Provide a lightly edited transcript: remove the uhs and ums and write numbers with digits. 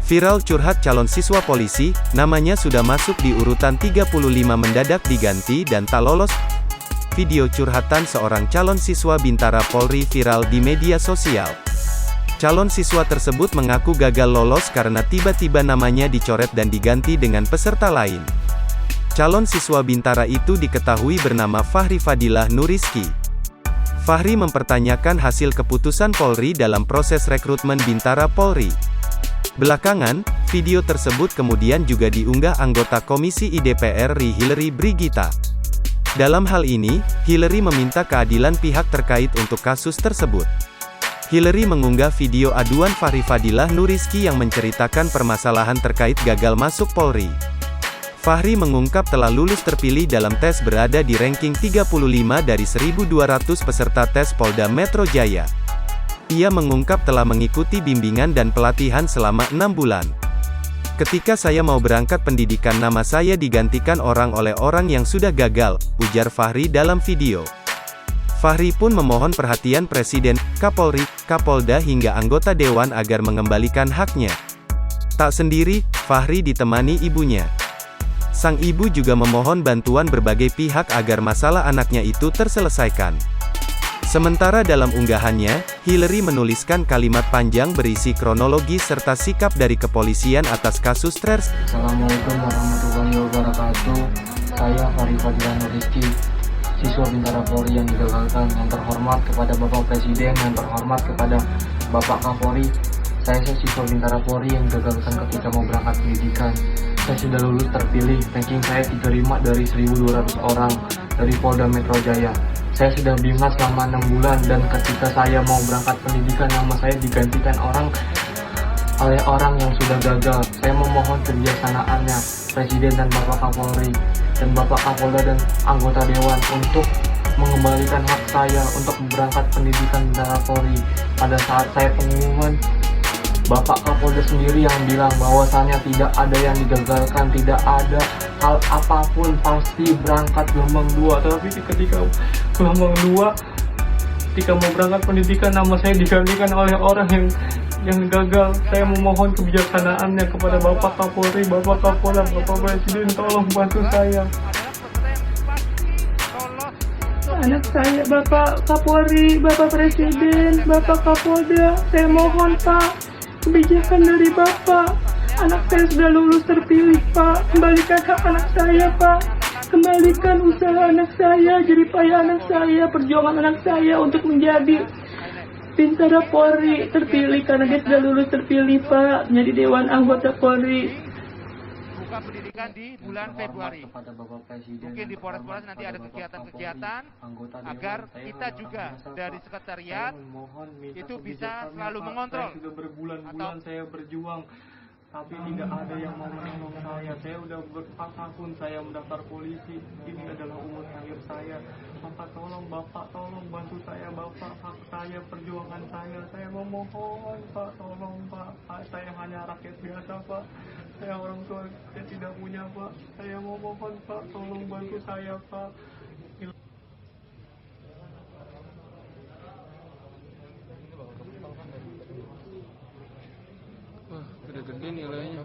Viral curhat calon siswa polisi, namanya sudah masuk di urutan 35 mendadak diganti dan tak lolos. Video curhatan seorang calon siswa Bintara Polri viral di media sosial. Calon siswa tersebut mengaku gagal lolos karena tiba-tiba namanya dicoret dan diganti dengan peserta lain. Calon siswa Bintara itu diketahui bernama Fahri Fadilah Nuriski. Fahri mempertanyakan hasil keputusan Polri dalam proses rekrutmen Bintara Polri. Belakangan, video tersebut kemudian juga diunggah anggota Komisi IDPR RI Hillary Brigita. Dalam hal ini, Hillary meminta keadilan pihak terkait untuk kasus tersebut. Hillary mengunggah video aduan Fahri Fadilah Nuriski yang menceritakan permasalahan terkait gagal masuk Polri. Fahri mengungkap telah lulus terpilih dalam tes berada di ranking 35 dari 1.200 peserta tes Polda Metro Jaya. Ia mengungkap telah mengikuti bimbingan dan pelatihan selama 6 bulan. Ketika saya mau berangkat pendidikan nama saya digantikan orang oleh orang yang sudah gagal, ujar Fahri dalam video. Fahri pun memohon perhatian Presiden, Kapolri, Kapolda hingga anggota Dewan agar mengembalikan haknya. Tak sendiri, Fahri ditemani ibunya. Sang ibu juga memohon bantuan berbagai pihak agar masalah anaknya itu terselesaikan. Sementara dalam unggahannya, Hillary menuliskan kalimat panjang berisi kronologi serta sikap dari kepolisian atas kasus Trers. Assalamualaikum warahmatullahi wabarakatuh. Saya Fahri Fadilah Nuriski, siswa Bintara Polri yang digagalkan. Yang terhormat kepada Bapak Presiden, yang terhormat kepada Bapak Kapolri. Saya siswa Bintara Polri yang digagalkan ketika mau berangkat pendidikan. Saya sudah lulus terpilih, ranking saya 35 dari 1.200 orang dari Polda Metro Jaya. Saya sudah bimbang selama 6 bulan dan ketika saya mau berangkat pendidikan nama saya digantikan oleh orang yang sudah gagal. Saya memohon kebijaksanaannya Presiden dan Bapak Kapolri dan Bapak Kapolda dan anggota Dewan untuk mengembalikan hak saya untuk berangkat pendidikan Bintara Polri. Pada saat saya pengumuman, Bapak Kapolda sendiri yang bilang bahwasannya tidak ada yang digagalkan, tidak ada hal apapun, pasti berangkat gelombang 2. Tapi ketika gelombang 2, ketika mau berangkat pendidikan nama saya digantikan oleh orang yang gagal. Saya memohon kebijaksanaannya kepada Bapak Kapolri, Bapak Kapolda, Bapak Presiden, tolong bantu saya. Anak saya, Bapak Kapolri, Bapak Presiden, Bapak Kapolda, saya mohon Pak, kebijakan dari Bapak. Anak saya sudah lulus terpilih Pak, kembalikan hak anak saya Pak, kembalikan usaha anak saya, jeripaya anak saya, perjuangan anak saya untuk menjadi Bintara Polri terpilih karena dia sudah lulus terpilih Pak, menjadi Dewan Anggota Polri. Buka pendidikan di bulan Februari. Mungkin di Polres-Polres nanti ada kegiatan-kegiatan agar kita juga dari sekretariat itu bisa selalu mengontrol. Sudah berbulan-bulan saya berjuang, tapi tidak ada yang mau menolong saya. Saya udah bertahun saya mendaftar polisi. Ini adalah umur akhir saya. Bapak tolong, Bapak tolong bantu saya, Bapak, hak saya, perjuangan saya. Saya memohon Pak, tolong Pak. Saya hanya rakyat biasa Pak. Saya orang tua, saya tidak punya Pak. Saya memohon Pak, tolong bantu saya Pak. Wah, gede-gede nilainya.